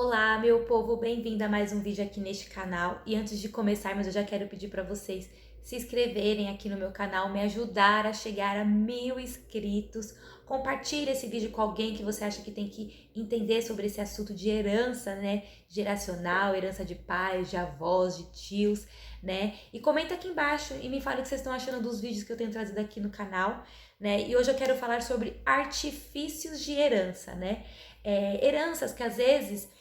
Olá, meu povo, bem-vindo a mais um vídeo aqui neste canal. E antes de começarmos, eu já quero pedir para vocês se inscreverem aqui no meu canal, me ajudar a chegar a 1000 inscritos. Compartilhe esse vídeo com alguém que você acha que tem que entender sobre esse assunto de herança, né? Geracional, herança de pais, de avós, de tios, né? E comenta aqui embaixo e me fale o que vocês estão achando dos vídeos que eu tenho trazido aqui no canal, né? E hoje eu quero falar sobre artifícios de herança, né? Heranças que às vezes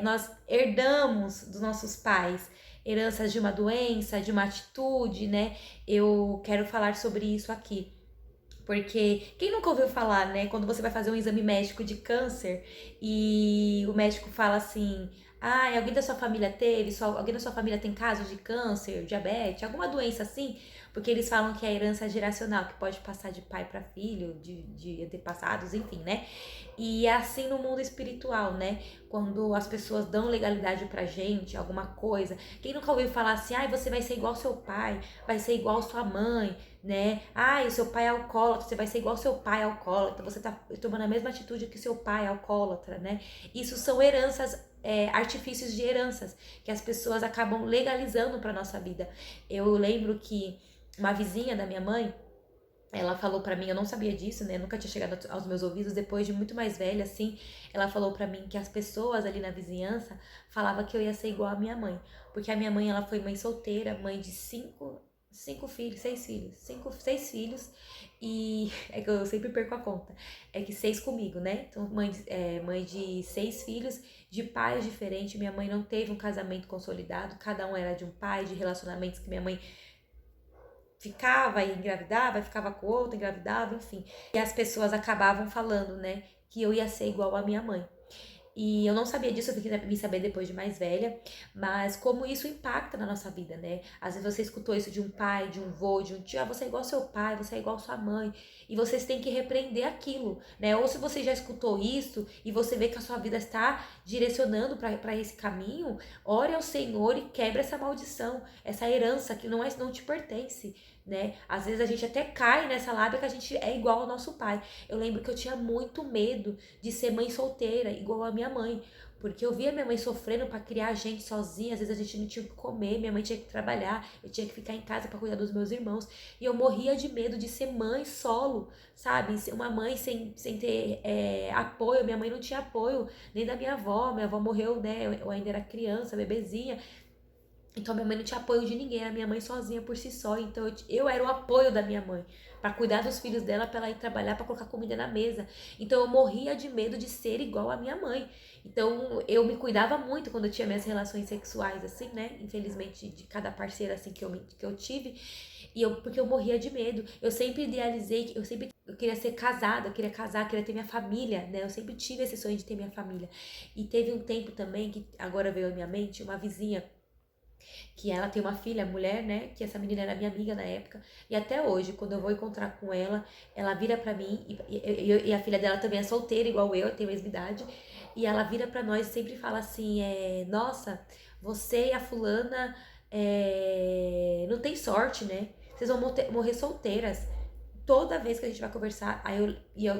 nós herdamos dos nossos pais, heranças de uma doença, de uma atitude, né? Eu quero falar sobre isso aqui. Porque quem nunca ouviu falar, né? Quando você vai fazer um exame médico de câncer e o médico fala assim: ah, alguém da sua família teve, alguém da sua família tem casos de câncer, diabetes, alguma doença assim, porque eles falam que é herança geracional, que pode passar de pai para filho, de antepassados, enfim, né? E é assim no mundo espiritual, né? Quando as pessoas dão legalidade pra gente, alguma coisa. Quem nunca ouviu falar assim: ah, você vai ser igual ao seu pai, vai ser igual à sua mãe, né? Ah, o seu pai é alcoólatra, você vai ser igual ao seu pai alcoólatra, você tá tomando a mesma atitude que seu pai alcoólatra, né? Isso são heranças, artifícios de heranças que as pessoas acabam legalizando para nossa vida. Eu lembro que uma vizinha da minha mãe, ela falou pra mim, eu não sabia disso, né? Nunca tinha chegado aos meus ouvidos, depois de muito mais velha, assim, ela falou pra mim que as pessoas ali na vizinhança falavam que eu ia ser igual à minha mãe. Porque a minha mãe, ela foi mãe solteira, mãe de cinco filhos, seis filhos, seis filhos, e é que eu sempre perco a conta, é que seis comigo, né? Então, mãe de seis filhos, de pais diferentes. Minha mãe não teve um casamento consolidado, cada um era de um pai, de relacionamentos que minha mãe ficava e engravidava, ficava com outra, engravidava, enfim. E as pessoas acabavam falando, né, que eu ia ser igual à minha mãe. E eu não sabia disso, eu vim saber depois de mais velha, mas como isso impacta na nossa vida, né? Às vezes você escutou isso de um pai, de um vô, de um tio: ah, você é igual ao seu pai, você é igual à sua mãe, e vocês têm que repreender aquilo, né? Ou se você já escutou isso e você vê que a sua vida está direcionando para esse caminho, ore ao Senhor e quebre essa maldição, essa herança que não te pertence, né? Às vezes a gente até cai nessa lábia que a gente é igual ao nosso pai. Eu lembro que eu tinha muito medo de ser mãe solteira, igual a minha mãe. Porque eu via minha mãe sofrendo para criar a gente sozinha, às vezes a gente não tinha o que comer, minha mãe tinha que trabalhar, eu tinha que ficar em casa para cuidar dos meus irmãos. E eu morria de medo de ser mãe solo, sabe? Ser uma mãe sem ter apoio. Minha mãe não tinha apoio nem da minha avó morreu, né? Eu ainda era criança, bebezinha. Então minha mãe não tinha apoio de ninguém, era minha mãe sozinha por si só. Então eu era o apoio da minha mãe, para cuidar dos filhos dela, para ela ir trabalhar, para colocar comida na mesa. Então eu morria de medo de ser igual à minha mãe. Então eu me cuidava muito quando eu tinha minhas relações sexuais, assim, né? Infelizmente, de cada parceira assim que eu tive. Porque eu morria de medo. Eu sempre idealizei, eu queria ser casada, eu queria casar, queria ter minha família, né? Eu sempre tive esse sonho de ter minha família. E teve um tempo também que agora veio à minha mente, uma vizinha que ela tem uma filha, mulher, né? Que essa menina era minha amiga na época. E até hoje, quando eu vou encontrar com ela, ela vira pra mim, e a filha dela também é solteira, igual eu, tem a mesma idade. E ela vira pra nós e sempre fala assim: nossa, você e a fulana não tem sorte, né? Vocês vão morrer solteiras. Toda vez que a gente vai conversar,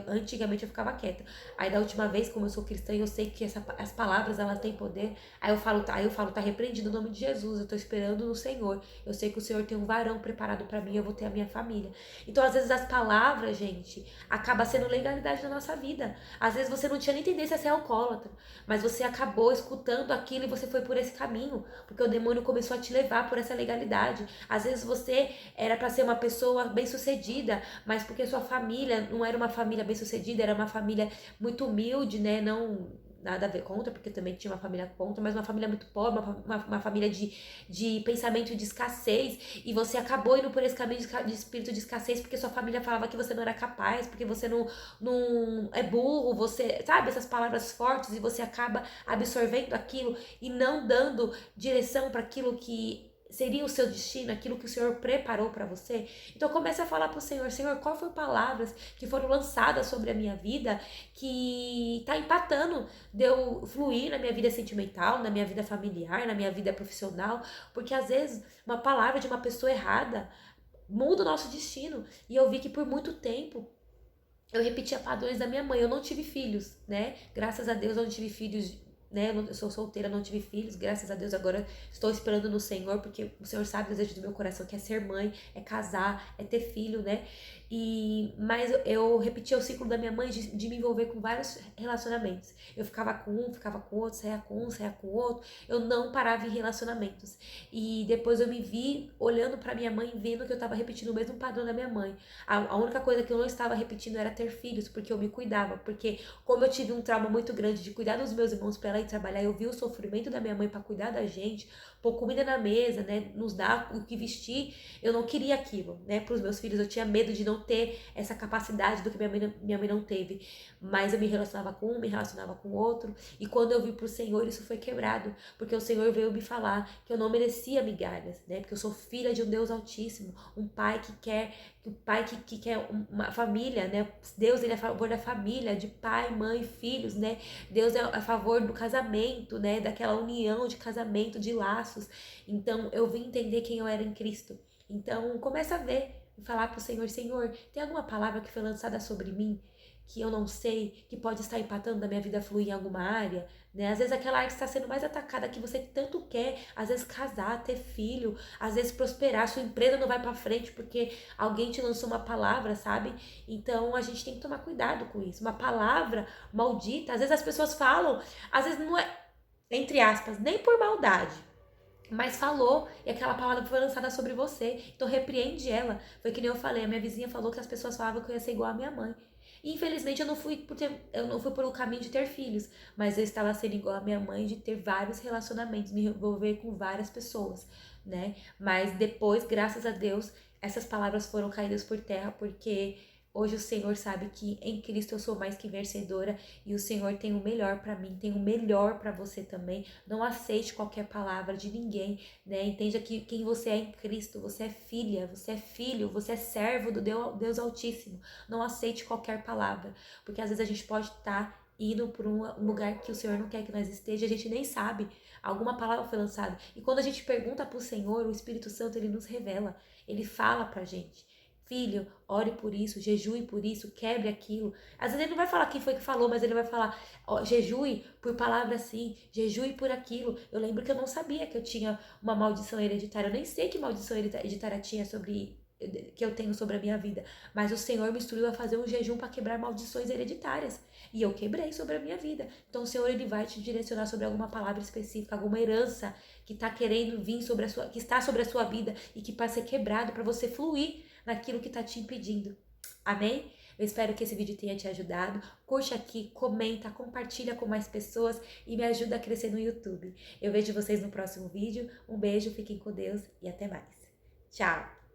antigamente eu ficava quieta. Aí da última vez, como eu sou cristã e eu sei que as palavras elas têm poder, aí eu falo, tá repreendido no nome de Jesus, eu tô esperando no Senhor. Eu sei que o Senhor tem um varão preparado pra mim, eu vou ter a minha família. Então, às vezes as palavras, gente, acaba sendo legalidade na nossa vida. Às vezes você não tinha nem tendência a ser alcoólatra, mas você acabou escutando aquilo e você foi por esse caminho, porque o demônio começou a te levar por essa legalidade. Às vezes você era pra ser uma pessoa bem-sucedida, mas porque sua família não era uma família bem-sucedida, era uma família muito humilde, né? Não nada a ver contra, porque também tinha uma família contra, mas uma família muito pobre, uma família de pensamento de escassez, e você acabou indo por esse caminho de espírito de escassez porque sua família falava que você não era capaz, porque você não é burro, você, sabe, essas palavras fortes, e você acaba absorvendo aquilo e não dando direção para aquilo que seria o seu destino, aquilo que o Senhor preparou para você. Então comece a falar pro Senhor: Senhor, qual foram palavras que foram lançadas sobre a minha vida que tá empatando de eu fluir na minha vida sentimental, na minha vida familiar, na minha vida profissional, porque às vezes uma palavra de uma pessoa errada muda o nosso destino. E eu vi que por muito tempo eu repetia padrões da minha mãe. Eu não tive filhos, né? Graças a Deus eu não tive filhos né? Eu sou solteira, não tive filhos, graças a Deus agora estou esperando no Senhor, porque o Senhor sabe o desejo do meu coração, que é ser mãe, é casar, é ter filho, né? Mas eu repetia o ciclo da minha mãe de me envolver com vários relacionamentos. Eu ficava com um, ficava com outro, saía com um, saía com outro. Eu não parava em relacionamentos. E depois eu me vi olhando pra minha mãe, vendo que eu tava repetindo o mesmo padrão da minha mãe. A única coisa que eu não estava repetindo era ter filhos, porque eu me cuidava. Porque como eu tive um trauma muito grande de cuidar dos meus irmãos pra ela ir trabalhar, eu vi o sofrimento da minha mãe pra cuidar da gente, pôr comida na mesa, né, nos dar o que vestir, eu não queria aquilo, né, pros meus filhos. Eu tinha medo de não ter essa capacidade do que minha mãe não teve. Mas eu me relacionava com um, me relacionava com o outro, e quando eu vim pro Senhor, isso foi quebrado, porque o Senhor veio me falar que eu não merecia migalhas, né, porque eu sou filha de um Deus Altíssimo, um pai que quer que quer uma família, né? Deus, ele é a favor da família, de pai, mãe, filhos, né? Deus é a favor do casamento, né? Daquela união de casamento, de laços. Então, eu vim entender quem eu era em Cristo. Então, começa a ver e falar pro Senhor, Senhor, tem alguma palavra que foi lançada sobre mim que eu não sei, que pode estar empatando da minha vida fluir em alguma área, né? Às vezes aquela área que está sendo mais atacada, que você tanto quer, às vezes casar, ter filho, às vezes prosperar, sua empresa não vai para frente porque alguém te lançou uma palavra, sabe? Então a gente tem que tomar cuidado com isso. Uma palavra maldita, às vezes as pessoas falam, às vezes não é, entre aspas, nem por maldade, mas falou e aquela palavra foi lançada sobre você. Então repreende ela. Foi que nem eu falei, a minha vizinha falou que as pessoas falavam que eu ia ser igual à minha mãe. E, infelizmente eu não fui por o caminho de ter filhos, mas eu estava sendo igual à minha mãe de ter vários relacionamentos, me envolver com várias pessoas, né? Mas depois, graças a Deus, essas palavras foram caídas por terra, porque hoje o Senhor sabe que em Cristo eu sou mais que vencedora e o Senhor tem o melhor para mim, tem o melhor para você também. Não aceite qualquer palavra de ninguém, né? Entenda que quem você é em Cristo, você é filha, você é filho, você é servo do Deus Altíssimo. Não aceite qualquer palavra, porque às vezes a gente pode estar indo por um lugar que o Senhor não quer que nós esteja, a gente nem sabe. Alguma palavra foi lançada. E quando a gente pergunta para o Senhor, o Espírito Santo, ele nos revela, ele fala pra gente. Filho, ore por isso, jejue por isso, quebre aquilo. Às vezes ele não vai falar quem foi que falou, mas ele vai falar, ó, jejue por palavra assim, jejue por aquilo. Eu lembro que eu não sabia que eu tinha uma maldição hereditária. Eu nem sei que maldição hereditária tinha que eu tenho sobre a minha vida. Mas o Senhor me instruiu a fazer um jejum para quebrar maldições hereditárias. E eu quebrei sobre a minha vida. Então o Senhor, ele vai te direcionar sobre alguma palavra específica, alguma herança que está querendo vir sobre a sua, que está sobre a sua vida e que pode ser quebrado para você fluir naquilo que está te impedindo. Amém? Eu espero que esse vídeo tenha te ajudado. Curte aqui, comenta, compartilha com mais pessoas e me ajuda a crescer no YouTube. Eu vejo vocês no próximo vídeo. Um beijo, fiquem com Deus e até mais. Tchau!